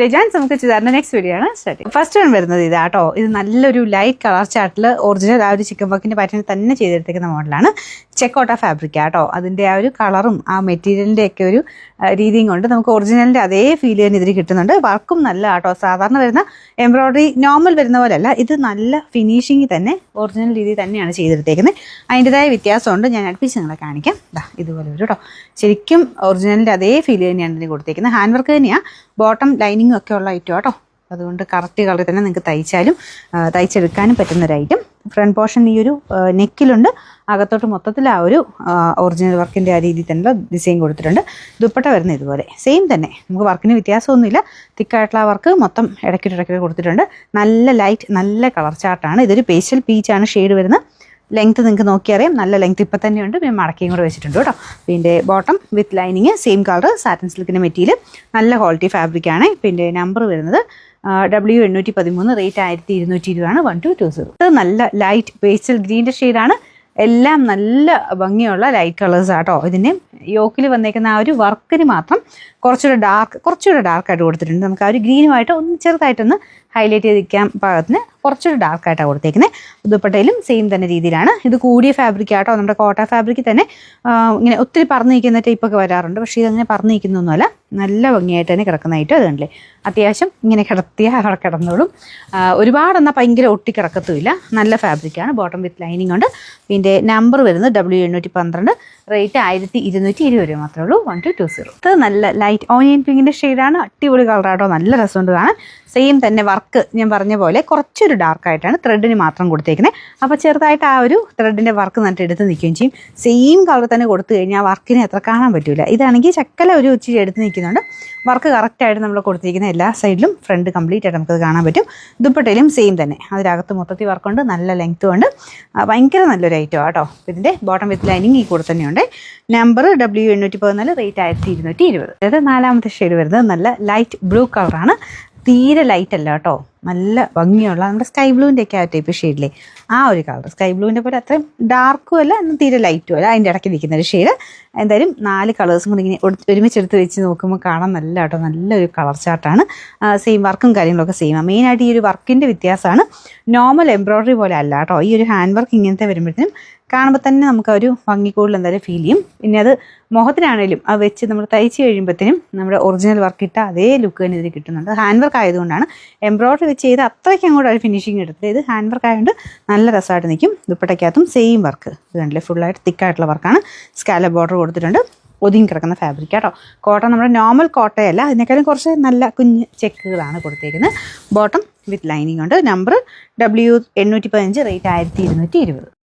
Designs നമുക്ക് ചെയ്താൽ next video ആണ് സ്റ്റാർട്ട്. ഫസ്റ്റ് വൺ വരുന്നത് ഇതാട്ടോ. ഇത് നല്ലൊരു ലൈറ്റ് കളർ ചാർട്ടിൽ ഒറിജിനൽ ആ ഒരു ചിക്കൻ വർക്കിന്റെ പാറ്റേൺ തന്നെ ചെയ്തെടുത്തേക്കുന്ന മോഡലാണ്. ചെക്കോട്ട ഫാബ്രിക് ആട്ടോ. അതിന്റെ ആ ഒരു കളറും ആ മെറ്റീരിയലിന്റെ ഒക്കെ ഒരു രീതിയും കൊണ്ട് നമുക്ക് ഒറിജിനലിന്റെ അതേ ഫീൽ തന്നെ ഇതിൽ കിട്ടുന്നുണ്ട്. വർക്കും നല്ല ആട്ടോ. സാധാരണ വരുന്ന എംബ്രോയിഡറി നോർമൽ വരുന്ന പോലെയല്ല, ഇത് നല്ല ഫിനിഷിങ് തന്നെ ഒറിജിനൽ രീതി തന്നെയാണ് ചെയ്തെടുത്തേക്കുന്നത്. അതിൻ്റെതായ വ്യത്യാസമുണ്ട്. ഞാൻ അടുപ്പിച്ച് നിങ്ങളെ കാണിക്കാം. ഇതുപോലെ വരും കേട്ടോ. ശരിക്കും ഒറിജിനലിന്റെ അതേ ഫീൽ തന്നെയാണ് ഇതിന് കൊടുത്തേക്കുന്നത്. ഹാൻഡ് വർക്ക് തന്നെയാണ്. ബോട്ടം ലൈനിങ് ഒക്കെ ഉള്ള ഐറ്റം കേട്ടോ. അതുകൊണ്ട് കറക്റ്റ് കളറിൽ തന്നെ നിങ്ങൾക്ക് തയ്ച്ചെടുക്കാനും പറ്റുന്ന ഒരു ഐറ്റം. ഫ്രണ്ട് പോർഷൻ ഈ ഒരു നെക്കിലുണ്ട്. അകത്തോട്ട് മൊത്തത്തിൽ ആ ഒരു ഒറിജിനൽ വർക്കിൻ്റെ ആ രീതിയിൽ തന്നെ ഡിസൈൻ കൊടുത്തിട്ടുണ്ട്. ദുപ്പട്ട വരുന്നത് ഇതുപോലെ സെയിം തന്നെ. നമുക്ക് വർക്കിന് വ്യത്യാസമൊന്നുമില്ല. തിക്കായിട്ടുള്ള വർക്ക് മൊത്തം ഇടയ്ക്കിട്ട് കൊടുത്തിട്ടുണ്ട്. നല്ല ലൈറ്റ് നല്ല കളർ ചാർട്ടാണ്. ഇതൊരു പേസ്റ്റൽ പീച്ചാണ് ഷെയ്ഡ് വരുന്നത്. ലെങ്ത്ത് നിങ്ങൾക്ക് നോക്കിയറിയാം. നല്ല ലെങ്ത്ത് ഇപ്പം തന്നെയുണ്ട്. പിന്നെ മടക്കിയും കൂടെ വെച്ചിട്ടുണ്ട് കേട്ടോ. പിന്നെ bottom with lining same colour satin സിൽക്കിൻ്റെ മെറ്റീരിയൽ. നല്ല ക്വാളിറ്റി ഫാബ്രിക്കാണ്. പിന്നെ നമ്പർ വരുന്നത് W813, റേറ്റ് 1220 ആണ്. 1220. ഇത് നല്ല ലൈറ്റ് പേസ്റ്റൽ ഗ്രീൻ്റെ ഷെയ്ഡാണ്. എല്ലാം നല്ല ഭംഗിയുള്ള ലൈറ്റ് കളേഴ്സ് ആട്ടോ. ഇതിൻ്റെ യോക്കിൽ വന്നേക്കുന്ന ആ ഒരു വർക്കിന് മാത്രം കുറച്ചുകൂടെ ഡാർക്കായിട്ട് കൊടുത്തിട്ടുണ്ട്. നമുക്ക് ആ ഒരു ഗ്രീനുമായിട്ട് ഒന്ന് ചെറുതായിട്ടൊന്ന് ഹൈലൈറ്റ് ചെയ്തിരിക്കാൻ പാകത്തിന് കുറച്ചുകൂടെ ഡാർക്കായിട്ടാണ് കൊടുത്തേക്കുന്നത്. ദുപ്പട്ടയിലും സെയിം തന്നെ രീതിയിലാണ്. ഇത് കൂടിയ ഫാബ്രിക് ആട്ടോ. നമ്മുടെ കോട്ട ഫാബ്രിക്കിൽ തന്നെ ഇങ്ങനെ ഒത്തിരി പറന്ന് നിൽക്കുന്ന ടൈപ്പൊക്കെ വരാറുണ്ട്. പക്ഷേ ഇതങ്ങനെ പറന്ന് നിൽക്കുന്നൊന്നുമല്ല. നല്ല ഭംഗിയായിട്ട് തന്നെ കിടക്കുന്നതായിട്ട് അത് കണ്ടില്ലേ. അത്യാവശ്യം ഇങ്ങനെ കിടത്തിയാൽ അവിടെ കിടന്നോളും. ഒരുപാടെന്നാൽ ഭയങ്കര ഒട്ടിക്കിടക്കത്തുമില്ല. നല്ല ഫാബ്രിക്കാണ്. ബോട്ടം വിത്ത് ലൈനിങ് ഉണ്ട്. പിന്നെ നമ്പർ വരുന്നത് W812, റേറ്റ് 1220 മാത്രമേ ഉള്ളൂ. 1220. ഇത് നല്ല ലൈറ്റ് ഓണിയൻ പിങ്കിൻ്റെ ഷെയ്ഡാണ്. അടിപൊളി കളറാട്ടോ. നല്ല രസമുണ്ട് കാണാൻ. സെയിം തന്നെ വർക്ക് ഞാൻ പറഞ്ഞ പോലെ കുറച്ചൊരു ഡാർക്കായിട്ടാണ് ത്രെഡിന് മാത്രം കൊടുത്തേക്കുന്നത്. അപ്പോൾ ചെറുതായിട്ട് ആ ഒരു ത്രെഡിൻ്റെ വർക്ക് നന്നിട്ട് എടുത്ത് നിൽക്കുകയും ചെയ്യും. സെയിം കളർ തന്നെ കൊടുത്തു കഴിഞ്ഞാൽ വർക്കിനെ എത്ര കാണാൻ പറ്റില്ല. ഇതാണെങ്കിൽ ചക്കല ഒരു ഇച്ചിരി എടുത്ത് നിൽക്കുന്നുണ്ട്. വർക്ക് കറക്റ്റായിട്ട് നമ്മൾ കൊടുത്തിരിക്കുന്ന എല്ലാ സൈഡിലും ഫ്രണ്ട് കംപ്ലീറ്റ് ആയിട്ട് നമുക്കത് കാണാൻ പറ്റും. ദുപ്പട്ടയിലും സെയിം തന്നെ. അതിനകത്ത് മൊത്തത്തിൽ വർക്കുണ്ട്. നല്ല ലെങ്ത്തും ഉണ്ട്. ഭയങ്കര നല്ലൊരു ഐറ്റം ആട്ടോ. ഇതിൻ്റെ ബോട്ടം വിത്ത് ലൈനിങ് ഈ കൂടെ തന്നെയുണ്ട്. Number W814, rate 1220. അതായത് നാലാമത്തെ ഷെയ്ഡ് വരുന്നത് നല്ല ലൈറ്റ് ബ്ലൂ കളറാണ്. തീരെ ലൈറ്റ് അല്ല കേട്ടോ. നല്ല ഭംഗിയുള്ള നമ്മുടെ സ്കൈ ബ്ലൂവിൻ്റെ ഒക്കെ ആ ടൈപ്പ് ഷെയ്ഡിലെ ആ ഒരു കളർ. സ്കൈ ബ്ലൂവിൻ്റെ പോലെ അത്രയും ഡാർക്കും അല്ല എന്നാൽ തീരെ ലൈറ്റും അല്ല. അതിൻ്റെ ഇടയ്ക്ക് നിൽക്കുന്ന ഒരു ഷെയ്ഡ്. എന്തായാലും 4 കളേഴ്സും കൂടി ഇങ്ങനെ ഒരുമിച്ചെടുത്ത് വെച്ച് നോക്കുമ്പോൾ കാണാൻ നല്ല കേട്ടോ. നല്ലൊരു കളർ ചാർട്ടാണ്. സെയിം വർക്കും കാര്യങ്ങളൊക്കെ സെയിമാണ്. മെയിനായിട്ട് ഈ ഒരു വർക്കിൻ്റെ വ്യത്യാസമാണ്. നോർമൽ എംബ്രോയ്ഡറി പോലെ അല്ല കേട്ടോ. ഈ ഒരു ഹാൻഡ് വർക്ക് ഇങ്ങനത്തെ വരുമ്പോഴത്തേനും കാണുമ്പോൾ തന്നെ നമുക്ക് ഒരു ഭംഗി കൂടുതൽ എന്തായാലും ഫീൽ ചെയ്യും. പിന്നെ അത് മുഖത്തിനാണേലും അത് വെച്ച് നമ്മൾ തയ്ച്ച് കഴിയുമ്പോഴത്തേനും നമ്മുടെ ഒറിജിനൽ വർക്ക് ഇട്ട അതേ ലുക്ക് തന്നെ ഇതിൽ കിട്ടുന്നുണ്ട്. ഹാൻഡ് വർക്ക് ആയതുകൊണ്ടാണ്. എംബ്രോയ്ഡറി വെച്ച് ചെയ്ത് അത്രയ്ക്ക് അങ്ങോട്ട് ഒരു ഫിനിഷിങ് എടുത്തില്ല. ഇത് ഹാൻഡ് വർക്ക് ആയതുകൊണ്ട് നല്ല രസമായിട്ട് നിൽക്കും. ദുപ്പട്ടയ്ക്കകത്തും സെയിം വർക്ക്. ഇത് കണ്ടില്ലേ, ഫുള്ളായിട്ട് തിക്കായിട്ടുള്ള വർക്കാണ്. സ്കാലപ്പ് ബോർഡർ കൊടുത്തിട്ടുണ്ട്. ഒതുങ്ങി കിടക്കുന്ന ഫാബ്രിക് കേട്ടോ. കോട്ടൺ നമ്മുടെ നോർമൽ കോട്ടയല്ല, അതിനേക്കാളും കുറച്ച് നല്ല കുഞ്ഞ് ചെക്കുകളാണ് കൊടുത്തേക്കുന്നത്. ബോട്ടം വിത്ത് ലൈനിങ് ഉണ്ട്. Number W815, rate 1220.